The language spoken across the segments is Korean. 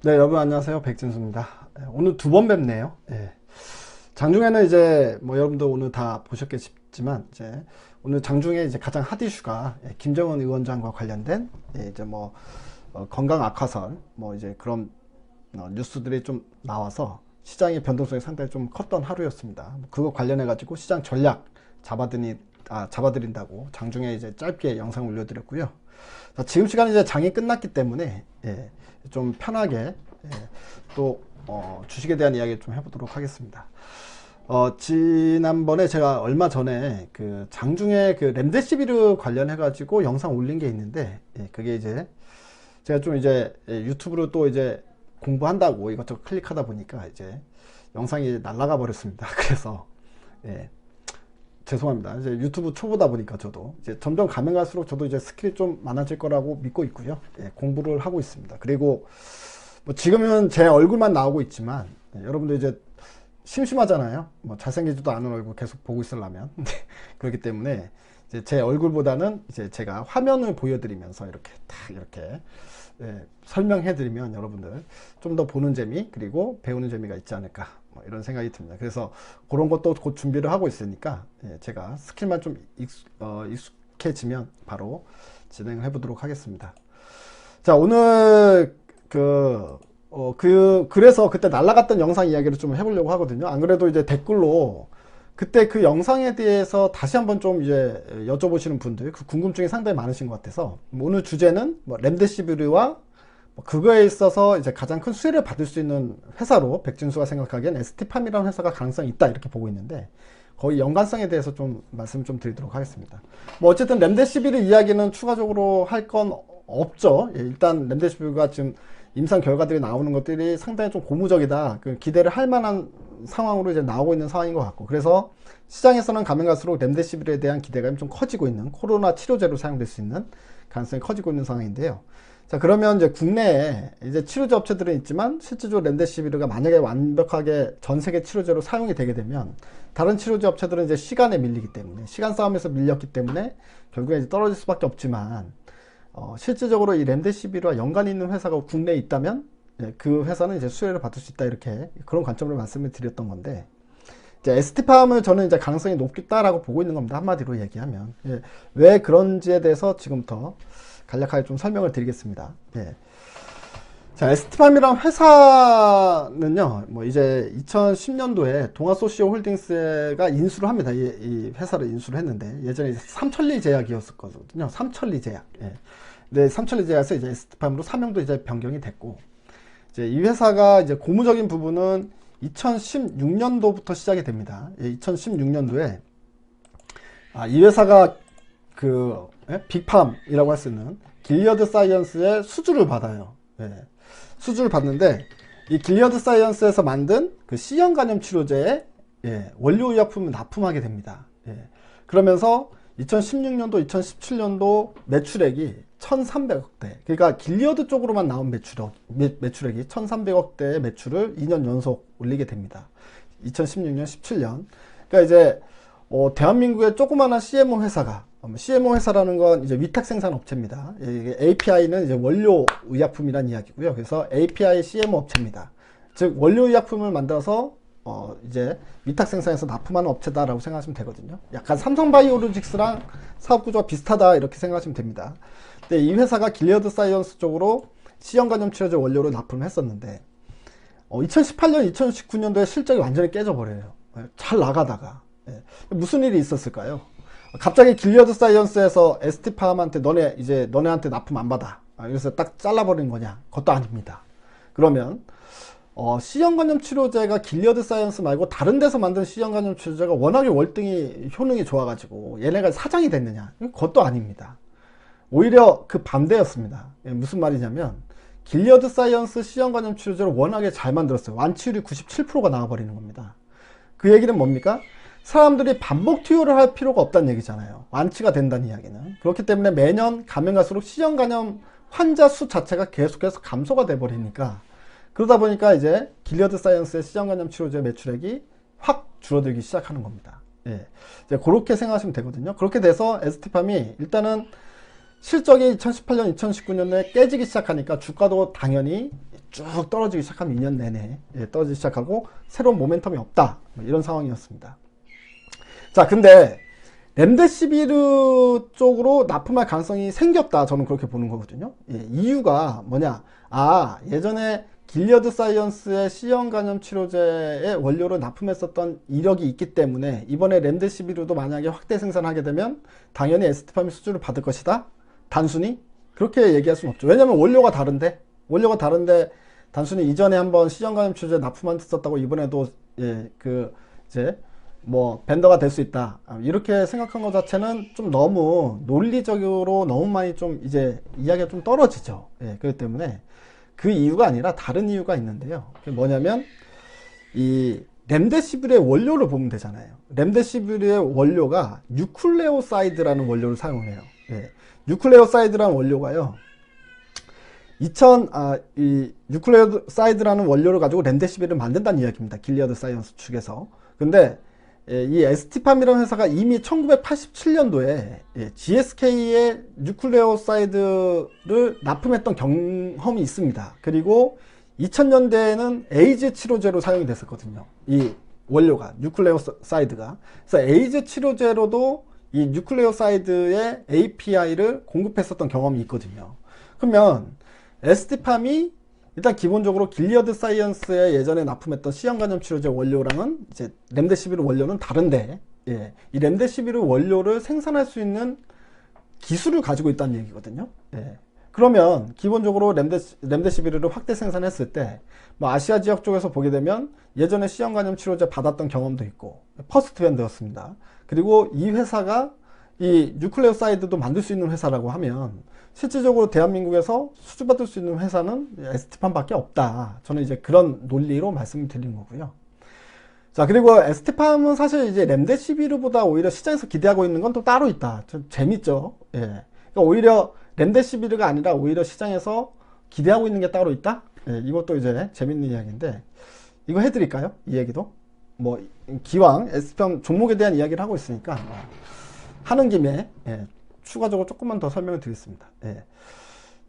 네, 여러분 안녕하세요. 백진수입니다. 오늘 두 번 뵙네요. 장중에는 이제 뭐 여러분도 오늘 다 보셨겠지만 이제 오늘 장중에 이제 가장 핫 이슈가 김정은 위원장과 관련된 이제 뭐 건강 악화설 뭐 이제 그런 뉴스들이 좀 나와서 시장의 변동성이 상당히 좀 컸던 하루였습니다. 그거 관련해 가지고 시장 전략 잡아드린다고 장중에 이제 짧게 영상 올려드렸고요. 자, 지금 시간은 이제 장이 끝났기 때문에 좀 편하게 또 주식에 대한 이야기 좀 해보도록 하겠습니다. 지난번에 제가 얼마 전에 그 장중에 그 렘데시비르 관련해 가지고 영상 올린 게 있는데 그게 이제 제가 좀 이제 유튜브로 또 이제 공부한다고 이것저것 클릭하다 보니까 이제 영상이 날아가 버렸습니다. 그래서 죄송합니다. 이제 유튜브 초보다 보니까 저도 이제 점점 가면 갈수록 저도 이제 스킬이 좀 많아질 거라고 믿고 있고요. 공부를 하고 있습니다. 그리고 뭐 지금은 제 얼굴만 나오고 있지만 여러분들 이제 심심하잖아요. 뭐 잘생기지도 않은 얼굴 계속 보고 있으려면 그렇기 때문에 이제 제 얼굴보다는 이제 제가 화면을 보여드리면서 이렇게 딱 이렇게 설명해드리면 여러분들 좀 더 보는 재미 그리고 배우는 재미가 있지 않을까 뭐 이런 생각이 듭니다. 그래서 그런 것도 곧 준비를 하고 있으니까 제가 스킬만 좀 익숙해지면 바로 진행을 해보도록 하겠습니다. 자, 오늘 그래서 그때 날라갔던 영상 이야기를 좀 해보려고 하거든요. 안 그래도 이제 댓글로 그때 그 영상에 대해서 다시 한번 좀 이제 여쭤보시는 분들 그 궁금증이 상당히 많으신 것 같아서 오늘 주제는 뭐 렘데시비르와 그거에 있어서 이제 가장 큰 수혜를 받을 수 있는 회사로 백진수가 생각하기엔 ST팜이라는 회사가 가능성이 있다 이렇게 보고 있는데 거의 연관성에 대해서 좀 말씀 좀 드리도록 하겠습니다. 뭐 어쨌든 렘데시비르 이야기는 추가적으로 할 건 없죠. 일단 렘데시비르가 지금 임상 결과들이 나오는 것들이 상당히 좀 고무적이다. 그 기대를 할 만한 상황으로 이제 나오고 있는 상황인 것 같고 그래서 시장에서는 가면 갈수록 렘데시비르에 대한 기대감이 좀 커지고 있는 코로나 치료제로 사용될 수 있는 가능성이 커지고 있는 상황인데요. 자, 그러면 이제 국내에 이제 치료제 업체들은 있지만 실질적으로 렘데시비르가 만약에 완벽하게 전 세계 치료제로 사용이 되게 되면 다른 치료제 업체들은 이제 시간에 밀리기 때문에 시간 싸움에서 밀렸기 때문에 결국에 이제 떨어질 수밖에 없지만 실질적으로 이 렘데시비르와 연관이 있는 회사가 국내에 있다면 그 회사는 이제 수혜를 받을 수 있다 이렇게 그런 관점으로 말씀을 드렸던 건데 이제 ST팜을 저는 이제 가능성이 높겠다라고 보고 있는 겁니다. 한마디로 얘기하면 왜 그런지에 대해서 지금부터 간략하게 좀 설명을 드리겠습니다. 자, ST팜이란 회사는요, 뭐 이제 2010년도에 동아소시오 홀딩스가 인수를 합니다. 이 회사를 인수를 했는데 예전에 삼천리 제약이었었거든요. 삼천리 제약. 근데 삼천리 제약에서 이제 ST팜으로 사명도 이제 변경이 됐고 이제 이 회사가 이제 고무적인 부분은 2016년도부터 시작이 됩니다. 2016년도에 이 회사가 빅팜이라고 할 수 있는 길리어드 사이언스의 수주를 받아요. 수주를 받는데 이 길리어드 사이언스에서 만든 그 C형 간염 치료제에 원료 의약품을 납품하게 됩니다. 그러면서 2016년도, 2017년도 매출액이 1,300억대. 그러니까 길리어드 쪽으로만 나온 매출액이 1,300억대의 매출을 2년 연속 올리게 됩니다. 2016년, 17년. 그러니까 이제 대한민국의 조그마한 CMO 회사가 CMO 회사라는 건 이제 위탁 생산 업체입니다. API는 이제 원료 의약품이란 이야기고요. 그래서 API CMO 업체입니다. 즉 원료 의약품을 만들어서 이제 위탁 생산해서 납품하는 업체다라고 생각하시면 되거든요. 약간 삼성바이오로직스랑 사업 구조가 비슷하다 이렇게 생각하시면 됩니다. 근데 이 회사가 길리어드 사이언스 쪽으로 C형 간염 치료제 원료로 납품을 했었는데 2018년, 2019년도에 실적이 완전히 깨져버려요. 잘 나가다가 무슨 일이 있었을까요? 갑자기 길리어드 사이언스에서 ST팜한테 너네한테 납품 안 받아. 그래서 딱 잘라버린 거냐? 그것도 아닙니다. 그러면 C형 간염 치료제가 길리어드 사이언스 말고 다른 데서 만든 C형 간염 치료제가 워낙에 월등히 효능이 좋아가지고 얘네가 사장이 됐느냐? 그것도 아닙니다. 오히려 그 반대였습니다. 무슨 말이냐면 길리어드 사이언스 C형 간염 치료제를 워낙에 잘 만들었어요. 완치율이 97%가 나와버리는 겁니다. 그 얘기는 뭡니까? 사람들이 반복 투여를 할 필요가 없다는 얘기잖아요. 완치가 된다는 이야기는. 그렇기 때문에 매년 가면 갈수록 C형 간염 환자 수 자체가 계속해서 감소가 돼 버리니까 그러다 보니까 이제 길리어드 사이언스의 C형 간염 치료제 매출액이 확 줄어들기 시작하는 겁니다. 이제 그렇게 생각하시면 되거든요. 그렇게 돼서 ST팜이 일단은 실적이 2018년, 2019년에 깨지기 시작하니까 주가도 당연히 쭉 떨어지기 시작하면 2년 내내 떨어지기 시작하고 새로운 모멘텀이 없다, 이런 상황이었습니다. 자, 근데 렘데시비르 쪽으로 납품할 가능성이 생겼다, 저는 그렇게 보는 거거든요. 이유가 뭐냐, 예전에 길리어드 사이언스의 C형 간염 치료제의 원료로 납품했었던 이력이 있기 때문에 이번에 렘데시비르도 만약에 확대 생산하게 되면 당연히 에스티팜이 수주를 받을 것이다, 단순히 그렇게 얘기할 수는 없죠. 왜냐면 원료가 다른데 단순히 이전에 한번 C형 간염 치료제 납품했었다고 이번에도 이제 뭐 벤더가 될 수 있다, 이렇게 생각한 것 자체는 좀 너무 논리적으로 너무 많이 좀 이제 이야기가 좀 떨어지죠. 그렇기 때문에 그 이유가 아니라 다른 이유가 있는데요. 그게 뭐냐면 이 렘데시비르의 원료를 보면 되잖아요. 렘데시비르의 원료가 뉴클레오사이드라는 원료를 사용해요. 뉴클레오사이드라는 원료가요, 이 뉴클레오사이드라는 원료를 가지고 렘데시비르를 만든다는 이야기입니다. 길리어드 사이언스 측에서. 근데 이 에스티팜이라는 회사가 이미 1987년도에 GSK의 뉴클레오사이드를 납품했던 경험이 있습니다. 그리고 2000년대에는 에이즈 치료제로 사용이 됐었거든요. 이 원료가, 뉴클레오사이드가. 그래서 에이즈 치료제로도 이 뉴클레오사이드의 API를 공급했었던 경험이 있거든요. 그러면 에스티팜이 일단 기본적으로 길리어드 사이언스에 예전에 납품했던 C형 간염 치료제 원료랑은 이제 렘데시비르 원료는 다른데, 이 렘데시비르 원료를 생산할 수 있는 기술을 가지고 있다는 얘기거든요. 그러면 기본적으로 렘데시비르를 확대 생산했을 때 뭐 아시아 지역 쪽에서 보게 되면 예전에 C형 간염 치료제 받았던 경험도 있고 퍼스트 밴드였습니다. 그리고 이 회사가 이 뉴클레오사이드도 만들 수 있는 회사라고 하면 실질적으로 대한민국에서 수주받을 수 있는 회사는 에스티팜밖에 없다. 저는 이제 그런 논리로 말씀을 드린 거고요. 자, 그리고 에스티팜은 사실 이제 렘데시비르보다 오히려 시장에서 기대하고 있는 건 또 따로 있다. 좀 재밌죠. 그러니까 오히려 렘데시비르가 아니라 오히려 시장에서 기대하고 있는 게 따로 있다. 이것도 이제 재밌는 이야기인데 이거 해드릴까요? 이 얘기도 뭐 기왕 에스티팜 종목에 대한 이야기를 하고 있으니까 하는 김에 추가적으로 조금만 더 설명을 드리겠습니다.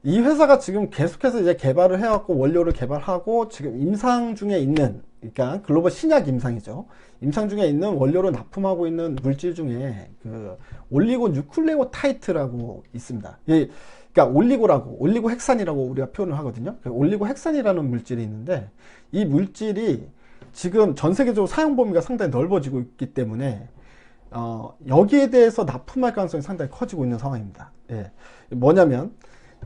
이 회사가 지금 계속해서 이제 개발을 해왔고 원료를 개발하고 지금 임상 중에 있는, 그러니까 글로벌 신약 임상이죠. 임상 중에 있는 원료를 납품하고 있는 물질 중에 그 올리고 뉴클레오타이트라고 있습니다. 그러니까 올리고 헥산이라고 우리가 표현을 하거든요. 올리고 헥산이라는 물질이 있는데 이 물질이 지금 전 세계적으로 사용 범위가 상당히 넓어지고 있기 때문에 여기에 대해서 납품할 가능성이 상당히 커지고 있는 상황입니다. 뭐냐면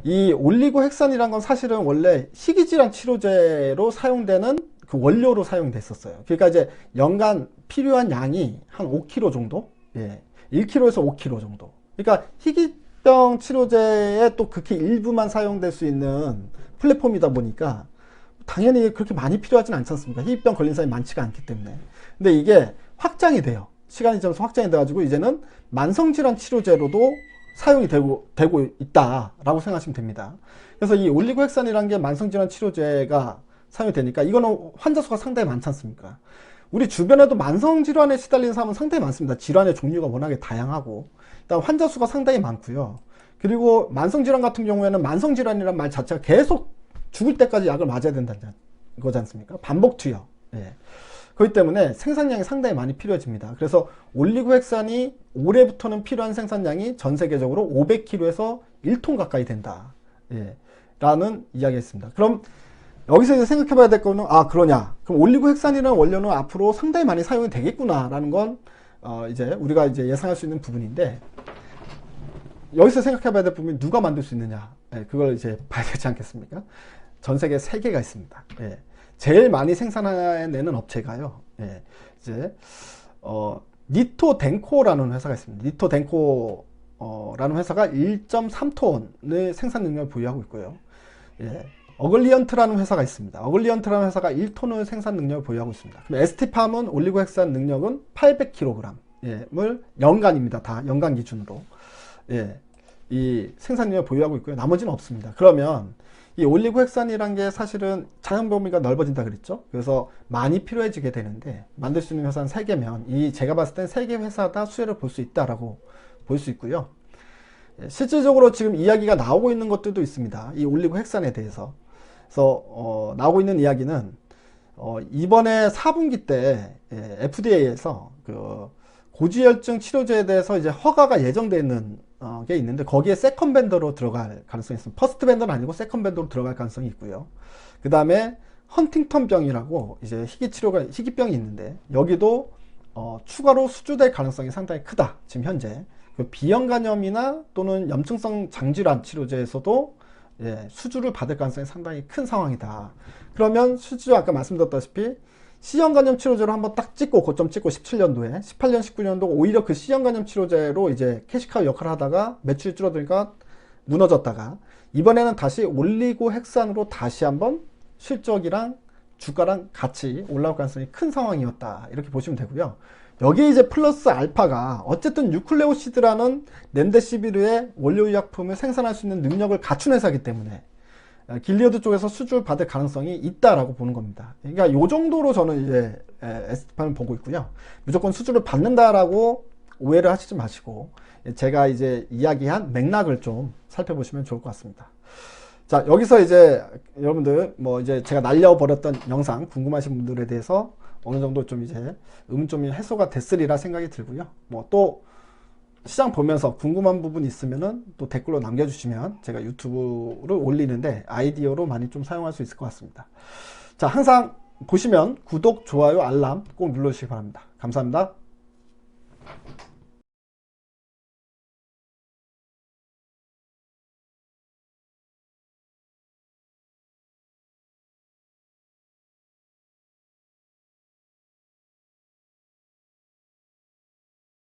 이 올리고 헥산이란 건 사실은 원래 희귀질환 치료제로 사용되는 그 원료로 사용됐었어요. 그러니까 이제 연간 필요한 양이 한 5kg 정도, 1kg에서 5kg 정도. 그러니까 희귀병 치료제에 또 극히 일부만 사용될 수 있는 플랫폼이다 보니까 당연히 그렇게 많이 필요하진 않지 않습니까? 희귀병 걸린 사람이 많지가 않기 때문에. 근데 이게 확장이 돼요. 시간이 지나서 확장이 돼가지고 이제는 만성질환 치료제로도 사용이 되고 있다라고 생각하시면 됩니다. 그래서 이 올리고헥산이라는 게 만성질환 치료제가 사용이 되니까 이거는 환자 수가 상당히 많지 않습니까? 우리 주변에도 만성질환에 시달리는 사람은 상당히 많습니다. 질환의 종류가 워낙에 다양하고 일단 환자 수가 상당히 많고요. 그리고 만성질환 같은 경우에는 만성질환이란 말 자체가 계속 죽을 때까지 약을 맞아야 된다는 거지 않습니까? 반복 투여. 그렇기 때문에 생산량이 상당히 많이 필요해집니다. 그래서 올리고헥산이 올해부터는 필요한 생산량이 전 세계적으로 500kg에서 1톤 가까이 된다. 라는 이야기가 있습니다. 그럼 여기서 이제 생각해 봐야 될 거는, 그러냐. 그럼 올리고헥산이라는 원료는 앞으로 상당히 많이 사용이 되겠구나. 라는 건, 이제 우리가 이제 예상할 수 있는 부분인데, 여기서 생각해 봐야 될 부분이 누가 만들 수 있느냐. 그걸 이제 봐야 되지 않겠습니까? 전 세계 3개가 있습니다. 제일 많이 생산해내는 업체가요. 이제 니토덴코라는 회사가 있습니다. 니토덴코라는 회사가 1.3톤의 생산 능력을 보유하고 있고요. 어글리언트라는 회사가 있습니다. 어글리언트라는 회사가 1톤의 생산 능력을 보유하고 있습니다. 그럼 에스티팜은 올리고헥산 능력은 800kg을 연간입니다. 다 연간 기준으로 이 생산 능력을 보유하고 있고요. 나머지는 없습니다. 그러면 이 올리고헥산이란 게 사실은 사용 범위가 넓어진다 그랬죠. 그래서 많이 필요해지게 되는데 만들 수 있는 회사는 3개면 이 제가 봤을 땐 3개 회사 다 수혜를 볼 수 있다라고 볼 수 있고요. 실질적으로 지금 이야기가 나오고 있는 것들도 있습니다. 이 올리고헥산에 대해서. 그래서 나오고 있는 이야기는 이번에 4분기 때 FDA에서 그 고지혈증 치료제에 대해서 이제 허가가 예정되어 있는 게 있는데 거기에 세컨 밴더로 들어갈 가능성이 있습니다. 퍼스트 밴더는 아니고 세컨 밴더로 들어갈 가능성이 있고요. 그 다음에 헌팅턴 병이라고 이제 희귀병이 있는데 여기도 추가로 수주될 가능성이 상당히 크다. 지금 현재 그 비형 간염이나 또는 염증성 장질환 치료제에서도 수주를 받을 가능성이 상당히 큰 상황이다. 그러면 수주 아까 말씀드렸다시피 C형 간염 치료제로 한번 딱 찍고 고점 찍고 17년도에 18년 19년도 오히려 그 C형 간염 치료제로 이제 캐시카우 역할을 하다가 매출이 줄어드니까 무너졌다가 이번에는 다시 올리고 헥산으로 다시 한번 실적이랑 주가랑 같이 올라올 가능성이 큰 상황이었다. 이렇게 보시면 되고요. 여기 이제 플러스 알파가 어쨌든 뉴클레오시드라는 렘데시비르의 원료의약품을 생산할 수 있는 능력을 갖춘 회사이기 때문에 길리어드 쪽에서 수주를 받을 가능성이 있다라고 보는 겁니다. 그러니까 이 정도로 저는 이제 S&P판을 보고 있고요. 무조건 수주를 받는다라고 오해를 하시지 마시고 제가 이제 이야기한 맥락을 좀 살펴보시면 좋을 것 같습니다. 자, 여기서 이제 여러분들 뭐 이제 제가 날려버렸던 영상 궁금하신 분들에 대해서 어느 정도 좀 이제 의문점이 해소가 됐으리라 생각이 들고요. 뭐 또 시장 보면서 궁금한 부분 있으면은 또 댓글로 남겨주시면 제가 유튜브를 올리는데 아이디어로 많이 좀 사용할 수 있을 것 같습니다. 자, 항상 보시면 구독, 좋아요, 알람 꼭 눌러주시기 바랍니다. 감사합니다.